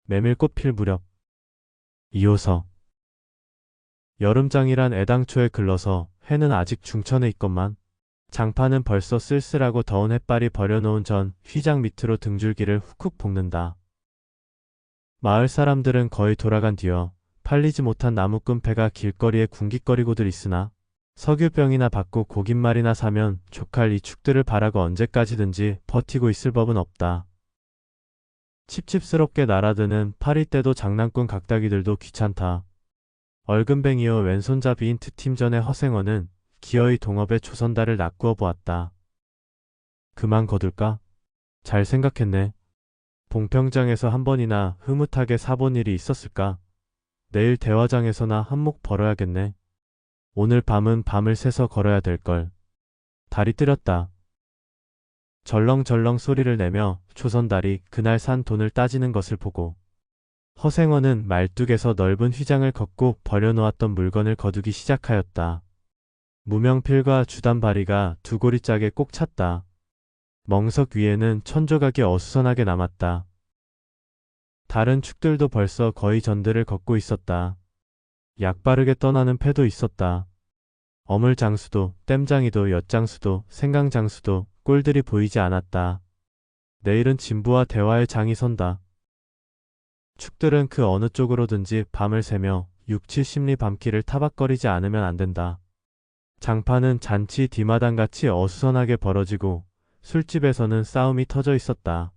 메밀꽃 필 무렵. 이호서. 여름장이란 애당초에 글러서 해는 아직 중천에 있건만 장파는 벌써 쓸쓸하고 더운 햇발이 버려놓은 전 휘장 밑으로 등줄기를 훅훅 볶는다. 마을 사람들은 거의 돌아간 뒤여 팔리지 못한 나무꾼패가 길거리에 궁깃거리고들 있으나 석유병이나 받고 고깃말이나 사면 족할 이 축들을 바라고 언제까지든지 버티고 있을 법은 없다. 칩칩스럽게 날아드는 파리떼도 장난꾼 각다기들도 귀찮다. 얼근뱅이어 왼손잡이인 트팀전의 허생어는 기어이 동업에 조선달을 낚구어 보았다. 그만 거둘까? 잘 생각했네. 봉평장에서 한 번이나 흐뭇하게 사본 일이 있었을까? 내일 대화장에서나 한몫 벌어야겠네. 오늘 밤은 밤을 새서 걸어야 될걸. 달이 뜨렸다. 절렁절렁 소리를 내며 조선달이 그날 산 돈을 따지는 것을 보고 허생어는 말뚝에서 넓은 휘장을 걷고 버려놓았던 물건을 거두기 시작하였다. 무명필과 주단바리가 두 고리짝에 꼭 찼다. 멍석 위에는 천조각이 어수선하게 남았다. 다른 축들도 벌써 거의 전들을 걷고 있었다. 약바르게 떠나는 패도 있었다. 어물장수도, 땜장이도, 엿장수도, 생강장수도 꼴들이 보이지 않았다. 내일은 진부와 대화의 장이 선다. 축들은 그 어느 쪽으로든지 밤을 새며 6, 70리 밤길을 타박거리지 않으면 안 된다. 장파는 잔치 뒤마당같이 어수선하게 벌어지고 술집에서는 싸움이 터져 있었다.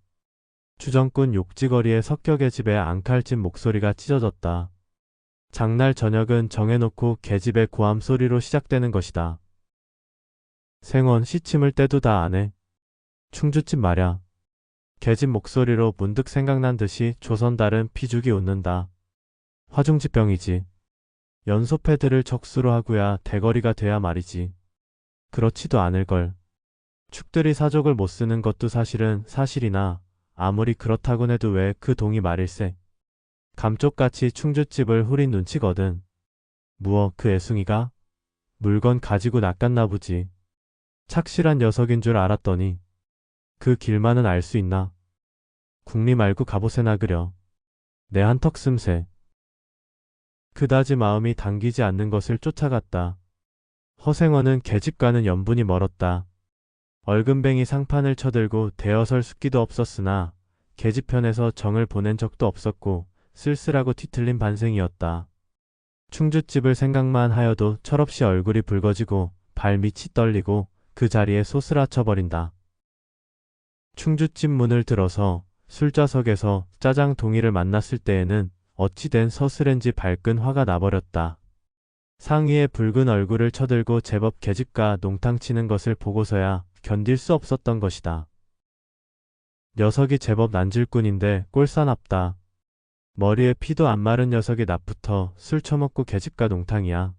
주정꾼 욕지거리의 석격의 집에 앙칼진 목소리가 찢어졌다. 장날 저녁은 정해놓고 계집의 고함 소리로 시작되는 것이다. 생원 시침을 때도 다 안 해. 충주집 말야. 계집 목소리로 문득 생각난 듯이 조선달은 피죽이 웃는다. 화중지병이지. 연소패들을 적수로 하고야 대거리가 돼야 말이지. 그렇지도 않을걸. 축들이 사족을 못 쓰는 것도 사실은 사실이나 아무리 그렇다곤 해도 왜 그 동이 말일세. 감쪽같이 충주집을 후린 눈치거든. 무어 그 애숭이가? 물건 가지고 낚았나 보지. 착실한 녀석인 줄 알았더니 그 길만은 알 수 있나? 국리 말고 갑옷에나 그려. 내 한턱 씀새. 그다지 마음이 당기지 않는 것을 쫓아갔다. 허생원은 계집과는 연분이 멀었다. 얼근뱅이 상판을 쳐들고 대어설 숫기도 없었으나 계집편에서 정을 보낸 적도 없었고 쓸쓸하고 뒤틀린 반생이었다. 충주집을 생각만 하여도 철없이 얼굴이 붉어지고 발밑이 떨리고 그 자리에 소스라쳐버린다. 충주집 문을 들어서 술좌석에서 짜장 동이를 만났을 때에는 어찌된 서슬엔지 발끈 화가 나버렸다. 상의에 붉은 얼굴을 쳐들고 제법 계집과 농탕 치는 것을 보고서야 견딜 수 없었던 것이다. 녀석이 제법 난질꾼인데 꼴싸납다. 머리에 피도 안 마른 녀석이 낮부터 술 처먹고 계집과 농탕이야.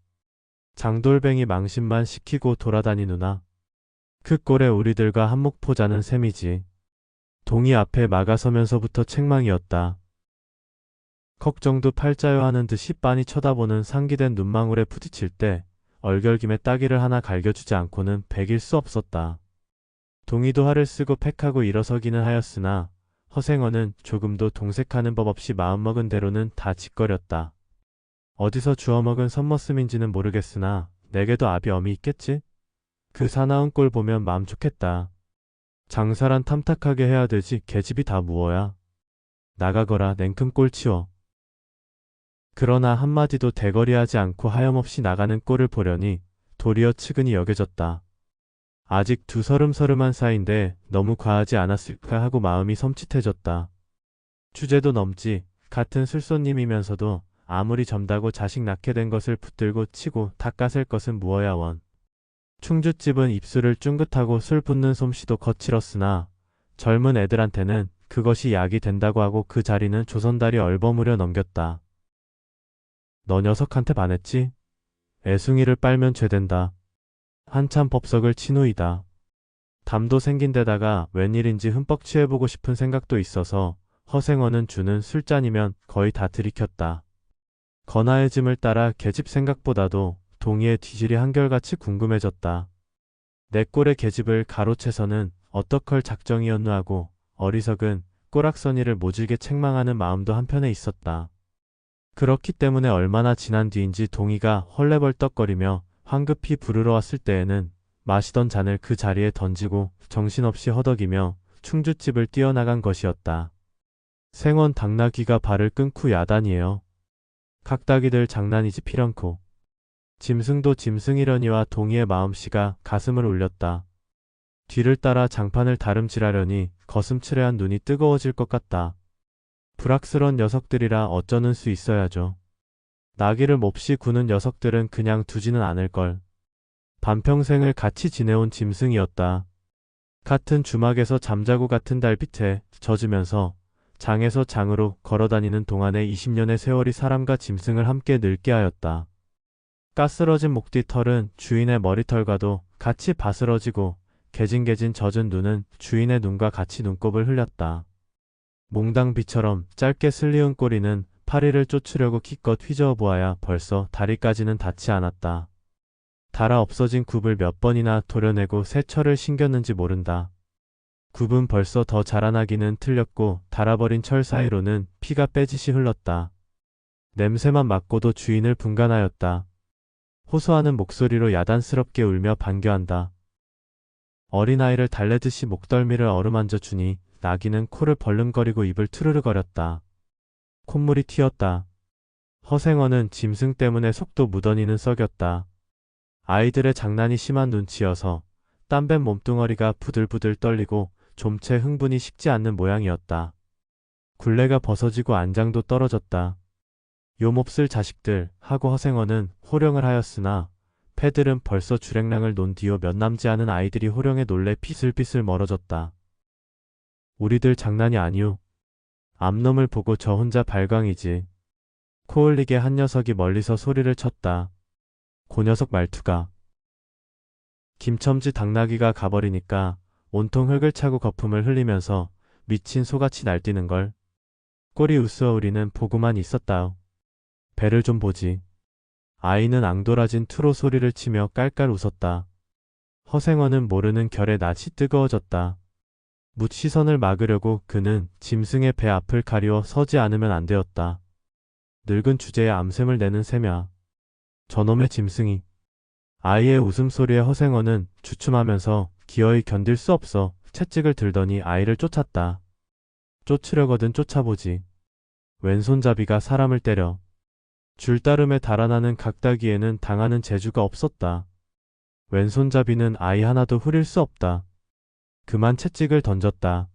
장돌뱅이 망신만 시키고 돌아다니누나. 그 꼴에 우리들과 한몫 포자는 셈이지. 동이 앞에 막아서면서부터 책망이었다. 걱정도 팔자요 하는 듯이 빤히 쳐다보는 상기된 눈망울에 부딪힐 때 얼결김에 따기를 하나 갈겨주지 않고는 베길 수 없었다. 동이도 화를 쓰고 팩하고 일어서기는 하였으나 허생어는 조금도 동색하는 법 없이 마음먹은 대로는 다 짓거렸다. 어디서 주워먹은 선머슴인지는 모르겠으나 내게도 압이 엄히 있겠지? 그 사나운 꼴 보면 마음 좋겠다. 장사란 탐탁하게 해야 되지 계집이 다 무어야. 나가거라 냉큼 꼴 치워. 그러나 한마디도 대거리하지 않고 하염없이 나가는 꼴을 보려니 도리어 측은히 여겨졌다. 아직 두 서름서름한 사이인데 너무 과하지 않았을까 하고 마음이 섬찟해졌다. 주제도 넘지 같은 술손님이면서도 아무리 점다고 자식 낳게 된 것을 붙들고 치고 닦아셀 것은 무어야 원. 충주집은 입술을 쭝긋하고 술 붓는 솜씨도 거칠었으나 젊은 애들한테는 그것이 약이 된다고 하고 그 자리는 조선달이 얼버무려 넘겼다. 너 녀석한테 반했지? 애숭이를 빨면 죄된다. 한참 법석을 친 후이다. 담도 생긴 데다가 웬일인지 흠뻑 취해보고 싶은 생각도 있어서 허생어는 주는 술잔이면 거의 다 들이켰다. 건아의 짐을 따라 계집 생각보다도 동이의 뒤질이 한결같이 궁금해졌다. 내 꼴의 계집을 가로채서는 어떡할 작정이었누 하고 어리석은 꼬락서니를 모질게 책망하는 마음도 한편에 있었다. 그렇기 때문에 얼마나 지난 뒤인지 동희가 헐레벌떡거리며 황급히 부르러 왔을 때에는 마시던 잔을 그 자리에 던지고 정신없이 허덕이며 충주집을 뛰어나간 것이었다. 생원 당나귀가 발을 끊고 야단이에요. 각닭이들 장난이지 피런코. 짐승도 짐승이려니와 동희의 마음씨가 가슴을 울렸다. 뒤를 따라 장판을 다름질하려니 거슴츠레한 눈이 뜨거워질 것 같다. 불악스런 녀석들이라 어쩌는 수 있어야죠. 나귀를 몹시 구는 녀석들은 그냥 두지는 않을걸. 반평생을 같이 지내온 짐승이었다. 같은 주막에서 잠자고 같은 달빛에 젖으면서 장에서 장으로 걸어다니는 동안의 20년의 세월이 사람과 짐승을 함께 늙게 하였다. 까스러진 목뒤 털은 주인의 머리털과도 같이 바스러지고 개진개진 젖은 눈은 주인의 눈과 같이 눈곱을 흘렸다. 몽당비처럼 짧게 슬리운 꼬리는 파리를 쫓으려고 기껏 휘저어 보아야 벌써 다리까지는 닿지 않았다. 달아 없어진 굽을 몇 번이나 도려내고 새 철을 신겼는지 모른다. 굽은 벌써 더 자라나기는 틀렸고 달아버린 철 사이로는 피가 빼짓이 흘렀다. 냄새만 맡고도 주인을 분간하였다. 호소하는 목소리로 야단스럽게 울며 반겨한다. 어린아이를 달래듯이 목덜미를 어루만져 주니 나귀는 코를 벌름거리고 입을 투르르거렸다. 콧물이 튀었다. 허생어는 짐승 때문에 속도 무더니는 썩였다. 아이들의 장난이 심한 눈치여서 땀밴 몸뚱어리가 부들부들 떨리고 좀채 흥분이 식지 않는 모양이었다. 굴레가 벗어지고 안장도 떨어졌다. 요 몹쓸 자식들 하고 허생어는 호령을 하였으나 패들은 벌써 주랭랑을 논 뒤로 몇 남지 않은 아이들이 호령에 놀래 비슬비슬 멀어졌다. 우리들 장난이 아니오. 암놈을 보고 저 혼자 발광이지. 코 흘리게 한 녀석이 멀리서 소리를 쳤다. 고 녀석 말투가. 김첨지 당나귀가 가버리니까 온통 흙을 차고 거품을 흘리면서 미친 소같이 날뛰는걸. 꼬리 우스어 우리는 보고만 있었다오. 배를 좀 보지. 아이는 앙돌아진 투로 소리를 치며 깔깔 웃었다. 허생어는 모르는 결에 낯이 뜨거워졌다. 묻 시선을 막으려고 그는 짐승의 배 앞을 가리워 서지 않으면 안 되었다. 늙은 주제에 암샘을 내는 셈이야. 저놈의 짐승이. 아이의 웃음소리에 허생어는 주춤하면서 기어이 견딜 수 없어 채찍을 들더니 아이를 쫓았다. 쫓으려거든 쫓아보지. 왼손잡이가 사람을 때려. 줄따름에 달아나는 각다기에는 당하는 재주가 없었다. 왼손잡이는 아이 하나도 후릴 수 없다. 그만 채찍을 던졌다.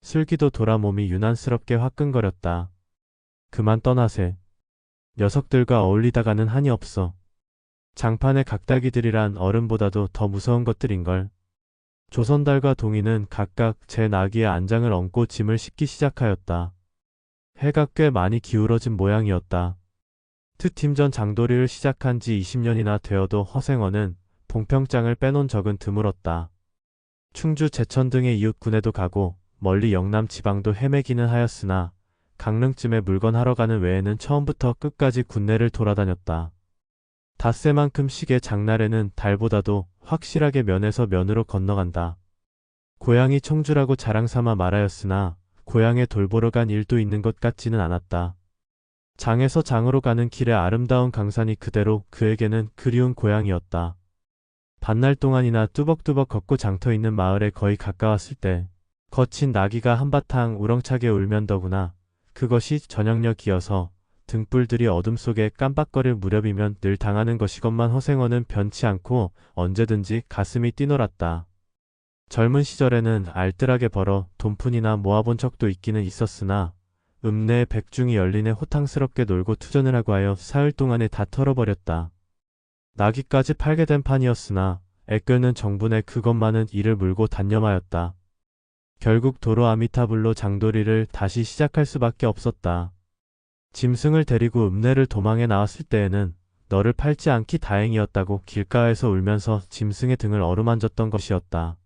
슬기도 돌아 몸이 유난스럽게 화끈거렸다. 그만 떠나세. 녀석들과 어울리다가는 한이 없어. 장판의 각다기들이란 어른보다도 더 무서운 것들인걸. 조선달과 동희는 각각 제 나귀의 안장을 얹고 짐을 싣기 시작하였다. 해가 꽤 많이 기울어진 모양이었다. 트팀전 장도리를 시작한 지 20년이나 되어도 허생어는 봉평장을 빼놓은 적은 드물었다. 충주 제천 등의 이웃군에도 가고 멀리 영남 지방도 헤매기는 하였으나 강릉쯤에 물건 하러 가는 외에는 처음부터 끝까지 군내를 돌아다녔다. 닷새만큼 시계 장날에는 달보다도 확실하게 면에서 면으로 건너간다. 고향이 청주라고 자랑삼아 말하였으나 고향에 돌보러 간 일도 있는 것 같지는 않았다. 장에서 장으로 가는 길에 아름다운 강산이 그대로 그에게는 그리운 고향이었다. 반날 동안이나 뚜벅뚜벅 걷고 장터 있는 마을에 거의 가까웠을 때 거친 나귀가 한바탕 우렁차게 울면 더구나 그것이 저녁녘이어서 등불들이 어둠 속에 깜빡거릴 무렵이면 늘 당하는 것이건만 허생어는 변치 않고 언제든지 가슴이 뛰놀았다. 젊은 시절에는 알뜰하게 벌어 돈푼이나 모아본 적도 있기는 있었으나 읍내의 백중이 열리네 호탕스럽게 놀고 투전을 하고 하여 사흘 동안에 다 털어버렸다. 나귀까지 팔게 된 판이었으나 애끓는 정분에 그것만은 이를 물고 단념하였다. 결국 도로 아미타불로 장도리를 다시 시작할 수밖에 없었다. 짐승을 데리고 읍내를 도망해 나왔을 때에는 너를 팔지 않기 다행이었다고 길가에서 울면서 짐승의 등을 어루만졌던 것이었다.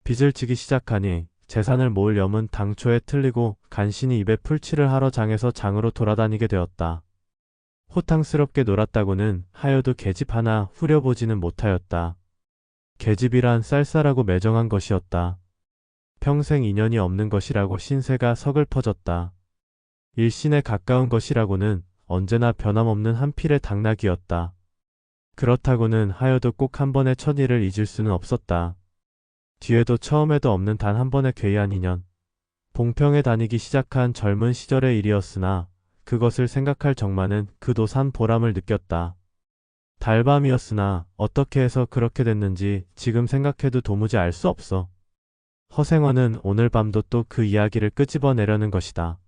빚을 지기 시작하니 재산을 모을 염은 당초에 틀리고 간신히 입에 풀칠을 하러 장에서 장으로 돌아다니게 되었다. 호탕스럽게 놀았다고는 하여도 계집 하나 후려보지는 못하였다. 계집이란 쌀쌀하고 매정한 것이었다. 평생 인연이 없는 것이라고 신세가 서글퍼졌다. 일신에 가까운 것이라고는 언제나 변함없는 한 필의 당나귀였다. 그렇다고는 하여도 꼭 한 번의 첫 일을 잊을 수는 없었다. 뒤에도 처음에도 없는 단 한 번의 괴이한 인연. 봉평에 다니기 시작한 젊은 시절의 일이었으나 그것을 생각할 정만은 그도 산 보람을 느꼈다. 달밤이었으나 어떻게 해서 그렇게 됐는지 지금 생각해도 도무지 알 수 없어. 허생원은 오늘 밤도 또 그 이야기를 끄집어내려는 것이다.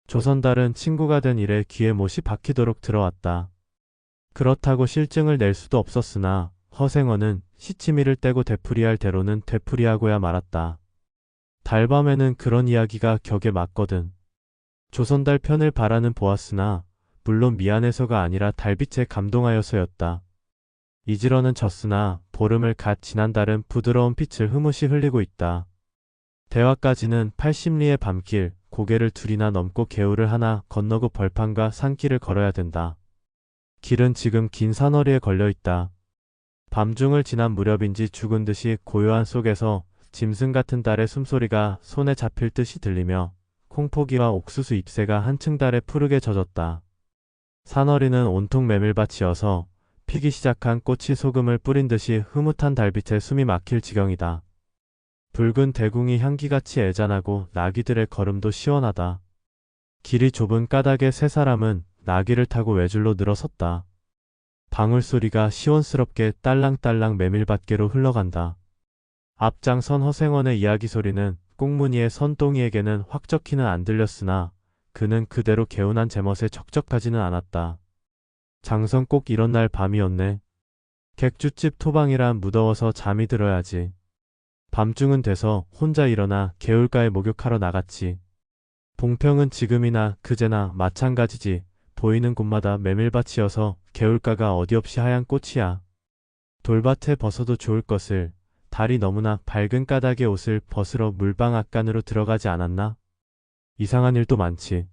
조선달은 친구가 된 일에 귀에 못이 박히도록 들어왔다. 그렇다고 실증을 낼 수도 없었으나 허생원은 시치미를 떼고 되풀이할 대로는 되풀이하고야 말았다. 달밤에는 그런 이야기가 격에 맞거든. 조선달 편을 바라는 보았으나 물론 미안해서가 아니라 달빛에 감동하여서였다. 이지러는 졌으나 보름을 갓 지난 달은 부드러운 빛을 흐뭇이 흘리고 있다. 대화까지는 80리의 밤길, 고개를 둘이나 넘고 개울을 하나 건너고 벌판과 산길을 걸어야 된다. 길은 지금 긴 산허리에 걸려있다. 밤중을 지난 무렵인지 죽은 듯이 고요한 속에서 짐승 같은 달의 숨소리가 손에 잡힐 듯이 들리며 콩포기와 옥수수 잎새가 한층 달에 푸르게 젖었다. 산허리는 온통 메밀밭이어서 피기 시작한 꽃이 소금을 뿌린 듯이 흐뭇한 달빛에 숨이 막힐 지경이다. 붉은 대궁이 향기같이 애잔하고 나귀들의 걸음도 시원하다. 길이 좁은 까닭에 세 사람은 나귀를 타고 외줄로 늘어섰다. 방울소리가 시원스럽게 딸랑딸랑 메밀밭계로 흘러간다. 앞장선 허생원의 이야기 소리는 꽁무니의 선동이에게는 확적히는 안 들렸으나 그는 그대로 개운한 제멋에 적적하지는 않았다. 장선 꼭 이런 날 밤이었네. 객주집 토방이란 무더워서 잠이 들어야지. 밤중은 돼서 혼자 일어나 개울가에 목욕하러 나갔지. 봉평은 지금이나 그제나 마찬가지지. 보이는 곳마다 메밀밭이어서 개울가가 어디없이 하얀 꽃이야. 돌밭에 벗어도 좋을 것을 달이 너무나 밝은 까닭의 옷을 벗으러 물방 앞간으로 들어가지 않았나? 이상한 일도 많지.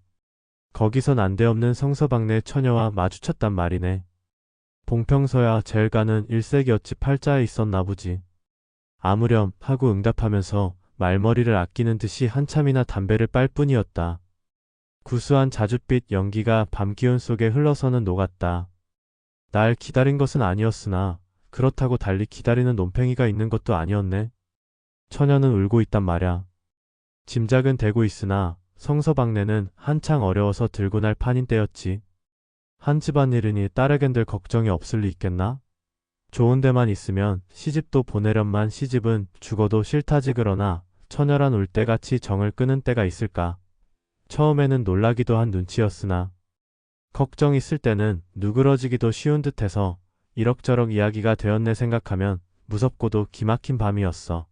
거기서 난데없는 성서방네 처녀와 마주쳤단 말이네. 봉평서야 제일 가는 일색이 어찌 팔자에 있었나 보지. 아무렴 하고 응답하면서 말머리를 아끼는 듯이 한참이나 담배를 빨 뿐이었다. 구수한 자줏빛 연기가 밤 기운 속에 흘러서는 녹았다. 날 기다린 것은 아니었으나 그렇다고 달리 기다리는 논팽이가 있는 것도 아니었네. 처녀는 울고 있단 말야. 짐작은 되고 있으나 성서방네는 한창 어려워서 들고 날 판인 때였지. 한 집안일이니 딸에겐들 걱정이 없을 리 있겠나? 좋은 데만 있으면 시집도 보내련만 시집은 죽어도 싫다지. 그러나 처녀란 울 때같이 정을 끄는 때가 있을까? 처음에는 놀라기도 한 눈치였으나 걱정 있을 때는 누그러지기도 쉬운 듯해서 이럭저럭 이야기가 되었네 생각하면 무섭고도 기막힌 밤이었어.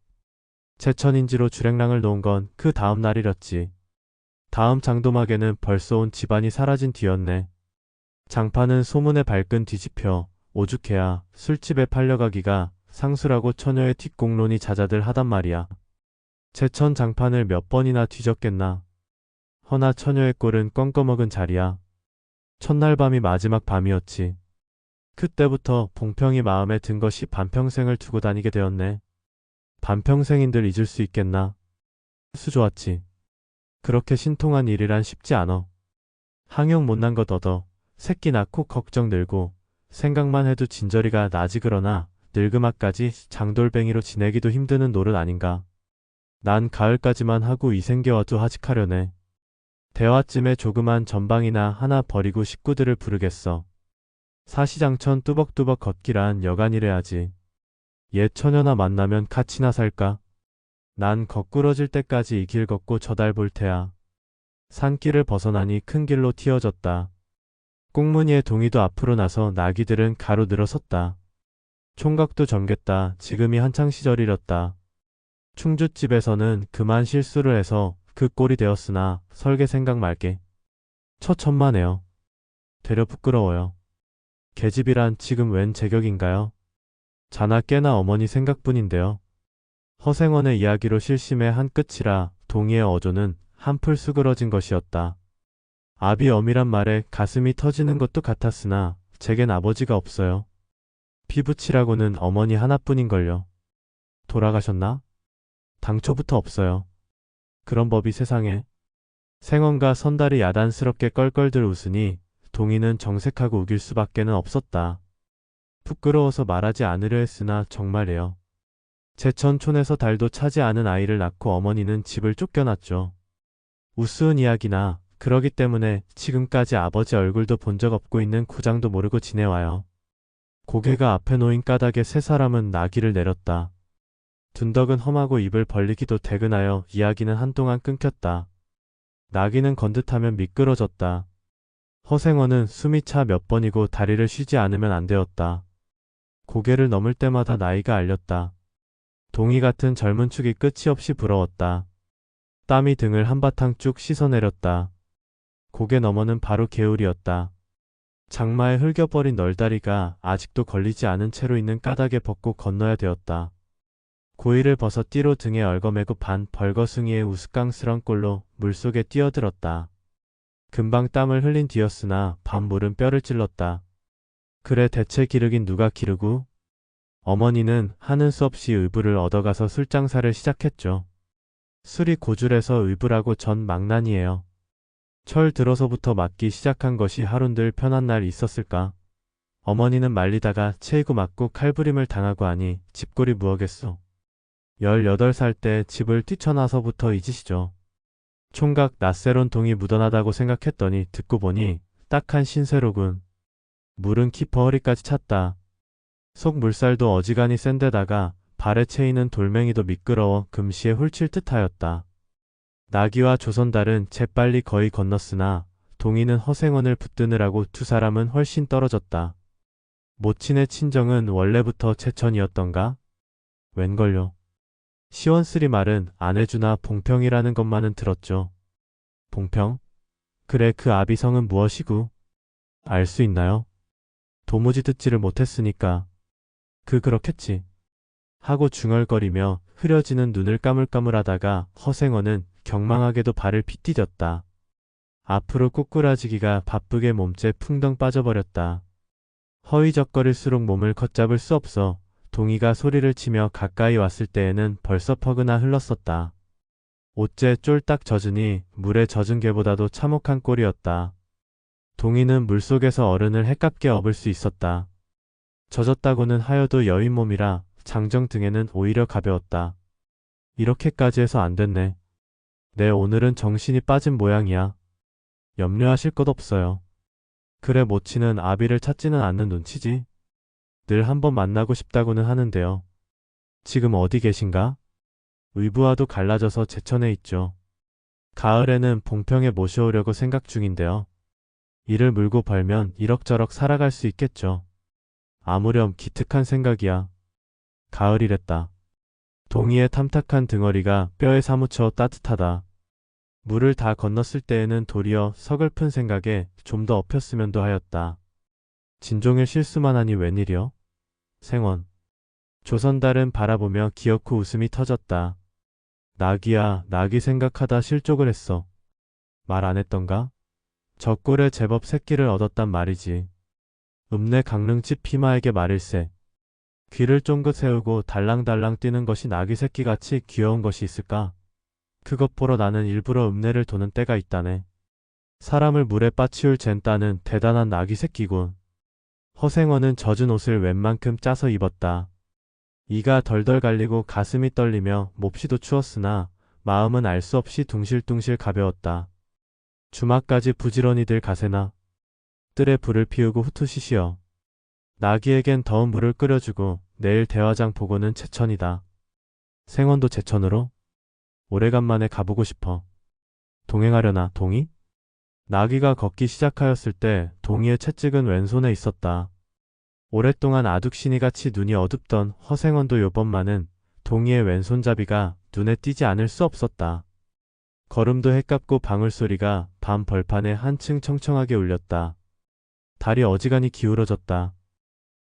제천인지로 주랭랑을 놓은 건 그 다음 날이렸지. 다음 장도막에는 벌써 온 집안이 사라진 뒤였네. 장판은 소문에 발끈 뒤집혀 오죽해야 술집에 팔려가기가 상수라고 처녀의 뒷공론이 자자들 하단 말이야. 제천 장판을 몇 번이나 뒤졌겠나. 허나 처녀의 꼴은 껌껌먹은 자리야. 첫날 밤이 마지막 밤이었지. 그때부터 봉평이 마음에 든 것이 반평생을 두고 다니게 되었네. 반평생인들 잊을 수 있겠나. 수 좋았지. 그렇게 신통한 일이란 쉽지 않어. 항용 못난 것 얻어 새끼 낳고 걱정 늘고 생각만 해도 진저리가 나지. 그러나 늙음아까지 장돌뱅이로 지내기도 힘드는 노릇 아닌가. 난 가을까지만 하고 이생겨와도 하직하려네. 대화쯤에 조그만 전방이나 하나 버리고 식구들을 부르겠어. 사시장천 뚜벅뚜벅 걷기란 여간이래야지. 옛 처녀나 만나면 같이나 살까? 난 거꾸러질 때까지 이 길 걷고 저 달 볼 테야. 산길을 벗어나니 큰 길로 튀어졌다. 꽁무니의 동이도 앞으로 나서 나귀들은 가로 늘어섰다. 총각도 젊겠다. 지금이 한창 시절이렸다. 충주집에서는 그만 실수를 해서 그 꼴이 되었으나 설계 생각 말게. 처천만해요. 되려 부끄러워요. 계집이란 지금 웬 제격인가요? 자나 깨나 어머니 생각뿐인데요. 허생원의 이야기로 실심의 한 끝이라 동의의 어조는 한풀 수그러진 것이었다. 아비 엄이란 말에 가슴이 터지는 것도 같았으나 제겐 아버지가 없어요. 피부치라고는 어머니 하나뿐인걸요. 돌아가셨나? 당초부터 없어요. 그런 법이 세상에. 생원과 선달이 야단스럽게 껄껄들 웃으니 동희는 정색하고 우길 수밖에는 없었다. 부끄러워서 말하지 않으려 했으나 정말이에요. 제천촌에서 달도 차지 않은 아이를 낳고 어머니는 집을 쫓겨났죠. 우스운 이야기나 그러기 때문에 지금까지 아버지 얼굴도 본 적 없고 있는 구장도 모르고 지내와요. 고개가 앞에 놓인 까닭에 세 사람은 나귀를 내렸다. 둔덕은 험하고 입을 벌리기도 대근하여 이야기는 한동안 끊겼다. 나귀는 건듯하면 미끄러졌다. 허생원은 숨이 차 몇 번이고 다리를 쉬지 않으면 안 되었다. 고개를 넘을 때마다 나이가 알렸다. 동이 같은 젊은 축이 끝이 없이 부러웠다. 땀이 등을 한바탕 쭉 씻어내렸다. 고개 너머는 바로 개울이었다. 장마에 흘겨버린 널다리가 아직도 걸리지 않은 채로 있는 까닭에 벗고 건너야 되었다. 고이를 벗어 띠로 등에 얽어매고 반 벌거숭이의 우스꽝스런 꼴로 물속에 뛰어들었다. 금방 땀을 흘린 뒤였으나 밤물은 뼈를 찔렀다. 그래 대체 기르긴 누가 기르고? 어머니는 하는 수 없이 의부를 얻어가서 술장사를 시작했죠. 술이 고줄해서 의부라고 전 망난이에요. 철 들어서부터 맞기 시작한 것이 하룬들 편한 날 있었을까? 어머니는 말리다가 체이고 맞고 칼부림을 당하고 하니 집골이 무엇겠소. 18살 때 집을 뛰쳐나서부터 잊으시죠. 총각 낯새로운 동이 묻어나다고 생각했더니 듣고 보니 딱한 신세로군. 물은 깊어 허리까지 찼다. 속 물살도 어지간히 센데다가 발에 채이는 돌멩이도 미끄러워 금시에 훌칠 듯하였다. 나귀와 조선달은 재빨리 거의 건넜으나 동이는 허생원을 붙드느라고 두 사람은 훨씬 떨어졌다. 모친의 친정은 원래부터 제천이었던가? 웬걸요. 시원스리 말은 안해주나 봉평이라는 것만은 들었죠. 봉평? 그래 그 아비성은 무엇이구? 알 수 있나요? 도무지 듣지를 못했으니까. 그렇겠지. 하고 중얼거리며 흐려지는 눈을 까물까물하다가 허생원은 경망하게도 발을 빗디뎠다. 앞으로 꼬꾸라지기가 바쁘게 몸째 풍덩 빠져버렸다. 허위적거릴수록 몸을 걷잡을 수 없어 동이가 소리를 치며 가까이 왔을 때에는 벌써 퍼그나 흘렀었다. 옷째 쫄딱 젖으니 물에 젖은 개보다도 참혹한 꼴이었다. 동이는 물속에서 어른을 해깝게 업을 수 있었다. 젖었다고는 하여도 여인 몸이라 장정 등에는 오히려 가벼웠다. 이렇게까지 해서 안 됐네. 내 오늘은 정신이 빠진 모양이야. 염려하실 것 없어요. 그래 모친은 아비를 찾지는 않는 눈치지. 늘 한번 만나고 싶다고는 하는데요. 지금 어디 계신가? 의부와도 갈라져서 제천에 있죠. 가을에는 봉평에 모셔오려고 생각 중인데요. 이를 물고 벌면 이럭저럭 살아갈 수 있겠죠. 아무렴 기특한 생각이야. 가을이랬다. 동이의 탐탁한 등허리가 뼈에 사무쳐 따뜻하다. 물을 다 건넜을 때에는 도리어 서글픈 생각에 좀 더 엎였으면도 하였다. 진종일 실수만 하니 웬일이여? 생원. 조선달은 바라보며 기어코 웃음이 터졌다. 나귀야, 나귀 생각하다 실족을 했어. 말 안 했던가? 저 꼴에 제법 새끼를 얻었단 말이지. 읍내 강릉집 피마에게 말일세. 귀를 쫑긋 세우고 달랑달랑 뛰는 것이 나귀 새끼같이 귀여운 것이 있을까? 그것 보러 나는 일부러 읍내를 도는 때가 있다네. 사람을 물에 빠치울 젠따는 대단한 나귀 새끼군. 허생원은 젖은 옷을 웬만큼 짜서 입었다. 이가 덜덜 갈리고 가슴이 떨리며 몹시도 추웠으나 마음은 알 수 없이 둥실둥실 가벼웠다. 주막까지 부지런히들 가세나. 뜰에 불을 피우고 후투시시어. 나귀에겐 더운 물을 끓여주고 내일 대화장 보고는 제천이다. 생원도 제천으로? 오래간만에 가보고 싶어. 동행하려나 동이? 나귀가 걷기 시작하였을 때 동이의 채찍은 왼손에 있었다. 오랫동안 아둑신이같이 눈이 어둡던 허생원도 요번만은 동이의 왼손잡이가 눈에 띄지 않을 수 없었다. 걸음도 해깝고 방울소리가 밤 벌판에 한층 청청하게 울렸다. 달이 어지간히 기울어졌다.